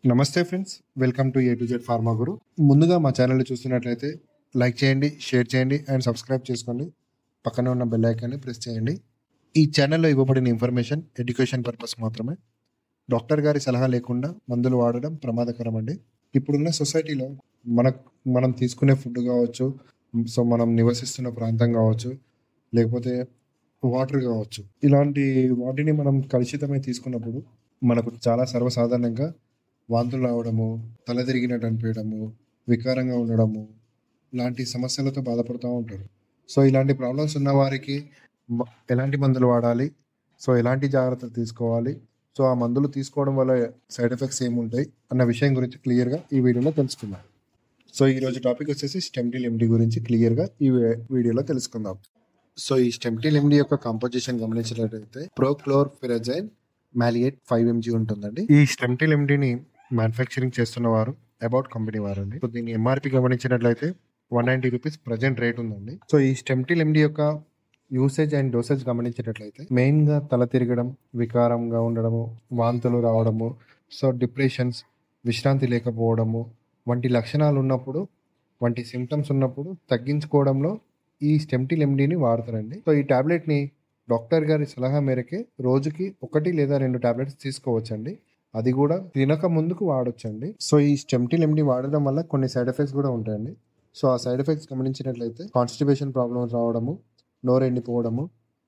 నమస్తే friends, welcome to A to Z pharma Guru. ముందుగా మా ఛానల్ చూస్తున్నట్లయితే లైక్ చేయండి, షేర్ చేయండి అండ్ సబ్స్క్రైబ్ చేసుకోండి. పక్కనే ఉన్న బెల్ ఐకాన్ని ప్రెస్ చేయండి. ఈ ఛానల్లో ఇవ్వబడిన ఇన్ఫర్మేషన్ ఎడ్యుకేషన్ పర్పస్ మాత్రమే. డాక్టర్ గారి సలహా లేకుండా మందులు వాడడం ప్రమాదకరం అండి. ఇప్పుడున్న సొసైటీలో మనం తీసుకునే ఫుడ్ కావచ్చు, సో మనం నివసిస్తున్న ప్రాంతం కావచ్చు, లేకపోతే వాటర్ కావచ్చు, ఇలాంటి వాటిని మనం కలుషితమై తీసుకున్నప్పుడు మనకు చాలా సర్వసాధారణంగా వాంతులు రావడము, తల తిరిగినట్టు అనిపించడము, వికారంగా ఉండడము లాంటి సమస్యలతో బాధపడుతూ ఉంటారు. సో ఇలాంటి ప్రాబ్లమ్స్ ఉన్న వారికి ఎలాంటి మందులు వాడాలి, సో ఎలాంటి జాగ్రత్తలు తీసుకోవాలి, సో ఆ మందులు తీసుకోవడం వల్ల సైడ్ ఎఫెక్ట్స్ ఏముంటాయి అన్న విషయం గురించి క్లియర్గా ఈ వీడియోలో తెలుసుకుందాం. సో ఈరోజు టాపిక్ వచ్చేసి స్టెమ్టిల్ ఎండి గురించి క్లియర్గా ఈ వీడియోలో తెలుసుకుందాం. సో ఈ స్టెమ్టిల్ ఎండి యొక్క కాంపోజిషన్ గమనించినట్లయితే ప్రోక్లోర్ఫెనజైన్ మాలియేట్ 5 mg ఉంటుందండి. ఈ స్టెమ్టిల్ ఎండిని మ్యానుఫ్యాక్చరింగ్ చేస్తున్న వారు అబౌట్ కంపెనీ వారు అండి. సో దీని ఎంఆర్పి గమనించినట్లయితే 190 రూపీస్ ప్రజెంట్ రేట్ ఉందండి. సో ఈ స్టెమ్టిల్ ఎండి యొక్క యూసేజ్ అండ్ డోసేజ్ గమనించినట్లయితే మెయిన్గా తల తిరగడం, వికారంగా ఉండడము, వాంతులు రావడము, సో డిప్రెషన్స్, విశ్రాంతి లేకపోవడము వంటి లక్షణాలు ఉన్నప్పుడు, వంటి సిమ్టమ్స్ ఉన్నప్పుడు తగ్గించుకోవడంలో ఈ స్టెమ్టిల్ ఎండిని వాడతారండి. సో ఈ టాబ్లెట్ని డాక్టర్ గారి సలహా మేరకే రోజుకి 1 లేదా 2 టాబ్లెట్స్ తీసుకోవచ్చండి. అది కూడా తినక ముందుకు వాడొచ్చండి. సో ఈ స్టెమ్టిల్ ఎండి వాడడం వల్ల కొన్ని సైడ్ ఎఫెక్ట్స్ కూడా ఉంటాయండి. సో ఆ సైడ్ ఎఫెక్ట్స్ గమనించినట్లయితే కాన్స్టిపేషన్ ప్రాబ్లమ్స్ రావడము, నోరు ఎండిపోవడము,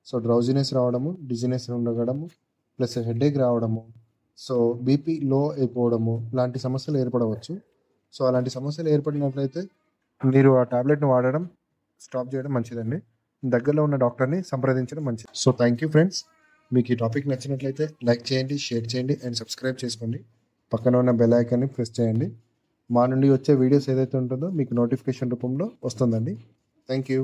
సో డ్రౌజినెస్ రావడము, డిజినెస్ ఉండడము, ప్లస్ హెడేక్ రావడము, సో బీపీ లో అయిపోవడము లాంటి సమస్యలు ఏర్పడవచ్చు. సో అలాంటి సమస్యలు ఏర్పడినట్లయితే మీరు ఆ టాబ్లెట్ని వాడడం స్టాప్ చేయడం మంచిదండి. దగ్గరలో ఉన్న డాక్టర్ని సంప్రదించడం మంచిది. So thank you friends. మీకు ఈ టాపిక్ నచ్చినట్లయితే లైక్ చేయండి, షేర్ చేయండి అండ్ సబ్స్క్రైబ్ చేసుకోండి. పక్కన ఉన్న బెల్ ఐకాన్ని ప్రెస్ చేయండి. మా నుండి వచ్చే వీడియోస్ ఏదైతే ఉంటుందో మీకు నోటిఫికేషన్ రూపంలో వస్తుందండి. Thank you.